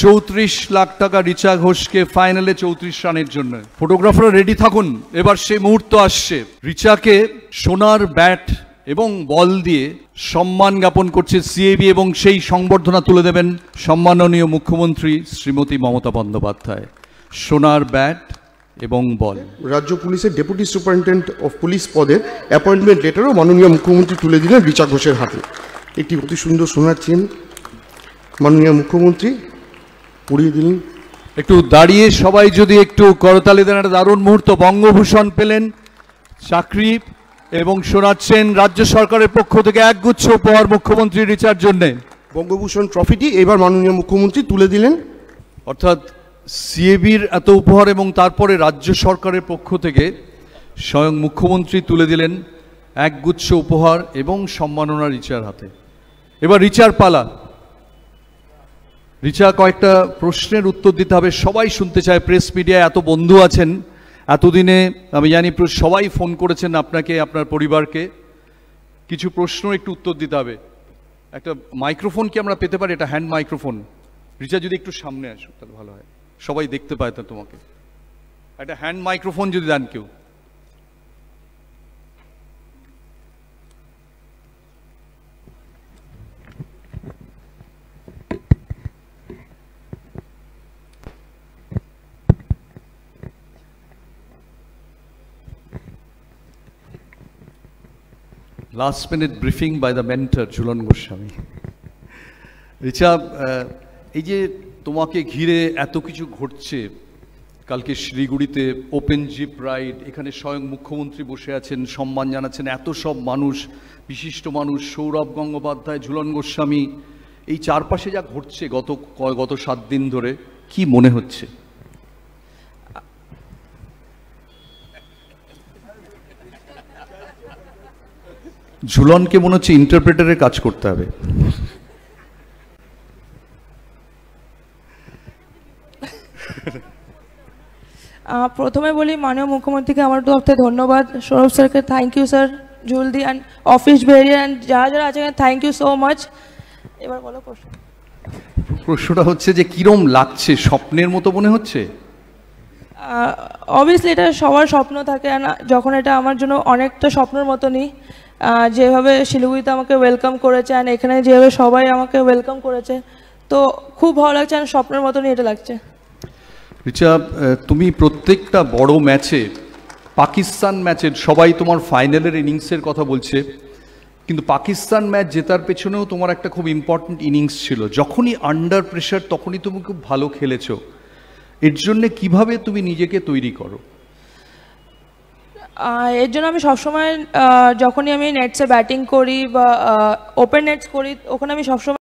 34 লাখ টাকা রিচা ঘোষকে ফাইনালে 34 রানের জন্য। ফটোগ্রাফাররা রেডি থাকুন, এবার সেই মুহূর্ত আসছে। রিচাকে সোনার ব্যাট এবং বল দিয়ে সম্মান জ্ঞাপন করছে সিএবি এবং সেই সংবর্ধনা তুলে দেবেন সম্মাননীয় মুখ্যমন্ত্রী শ্রীমতী মমতা বন্দ্যোপাধ্যায়। সোনার ব্যাট এবং বল। রাজ্য পুলিশের ডেপুটি সুপারিনটেন্ডেন্ট অফ পুলিশ পদের অ্যাপয়েন্টমেন্ট লেটারও মাননীয় মুখ্যমন্ত্রী তুলে দিলেন রিচা ঘোষের হাতে। একটি অতি সুন্দর সোনার চেন মাননীয় মুখ্যমন্ত্রী পরিয়ে দিলেন। একটু দাঁড়িয়ে সবাই যদি একটু করতালি দেন, একটা দারুণ মুহূর্ত। বঙ্গভূষণ পেলেন, চাকরি এবং সোনার চেন রাজ্য সরকারের পক্ষ থেকে একগুচ্ছ উপহার মুখ্যমন্ত্রী রিচার জন্যে। বঙ্গভূষণ ট্রফিটি এবার মাননীয় মুখ্যমন্ত্রী তুলে দিলেন। অর্থাৎ সিএবির এত উপহার এবং তারপরে রাজ্য সরকারের পক্ষ থেকে স্বয়ং মুখ্যমন্ত্রী তুলে দিলেন একগুচ্ছ উপহার এবং সম্মাননা রিচার হাতে। এবার রিচার পালা। রিচা কয়েকটা প্রশ্নের উত্তর দিতে হবে, সবাই শুনতে চায়। প্রেস মিডিয়ায় এত বন্ধু আছেন, এতদিনে আমি জানি সবাই ফোন করেছেন আপনাকে, আপনার পরিবারকে। কিছু প্রশ্ন একটু উত্তর দিতে হবে। একটা মাইক্রোফোন কি আমরা পেতে পারি? এটা হ্যান্ড মাইক্রোফোন। রিচা যদি একটু সামনে আসো তাহলে ভালো হয়, সবাই দেখতে পায় তা তোমাকে। একটা হ্যান্ড মাইক্রোফোন যদি দেন কেউ। Last minute briefing by the mentor Jhulan Goswami. Richa, এই যে তোমাকে ঘিরে এত কিছু ঘটছে, কালকে শিলিগুড়িতে ওপেন জিপ রাইড, এখানে স্বয়ং মুখ্যমন্ত্রী বসে আছেন, সম্মান জানাচ্ছেন, এত সব মানুষ, বিশিষ্ট মানুষ, সৌরভ গঙ্গোপাধ্যায়, ঝুলন গোস্বামী, এই চারপাশে যা ঘটছে গত 7 দিন ধরে, কি মনে হচ্ছে? ঝুলনকে মনে হচ্ছে ইন্টারপ্রেটারের কাজ করতে হবে। প্রথমে বলি মাননীয় মুখ্যমন্ত্রীকে আমার তরফ থেকে ধন্যবাদ, সৌরভ স্যারকে থ্যাংক ইউ স্যার, জুলদি অ্যান্ড অফিস বেরিয়ে অ্যান্ড যারা যারা আছেন থ্যাংক ইউ সো মাচ। এবার বলো প্রশ্ন। প্রশ্নটা হচ্ছে যে কিরম লাগছে, স্বপ্নের মতো মনে হচ্ছে? অবভিয়াসলি এটা সবার স্বপ্ন থাকে, যখন এটা আমার জন্য অনেকটা স্বপ্নের মতনই। যেভাবে শিলিগুড়িতে আমাকে ওয়েলকাম করেছে আর এখানে যেভাবে সবাই আমাকে ওয়েলকাম করেছে, তো খুব ভালো লাগছে, আর স্বপ্নের মতনই এটা লাগছে। রিচা, তুমি প্রত্যেকটা বড় ম্যাচে, পাকিস্তান ম্যাচের সবাই তোমার ফাইনালের ইনিংসের কথা বলছে, কিন্তু পাকিস্তান ম্যাচ জেতার পেছনেও তোমার একটা খুব ইম্পর্টেন্ট ইনিংস ছিল। যখনই আন্ডার প্রেশার তখনই তুমি খুব ভালো খেলেছো। এর জন্য কিভাবে তুমি নিজেকে তৈরি করো? এর জন্য আমি সবসময় যখনই আমি নেটসে ব্যাটিং করি বা ওপেন নেটস করি, ওখানে আমি সবসময়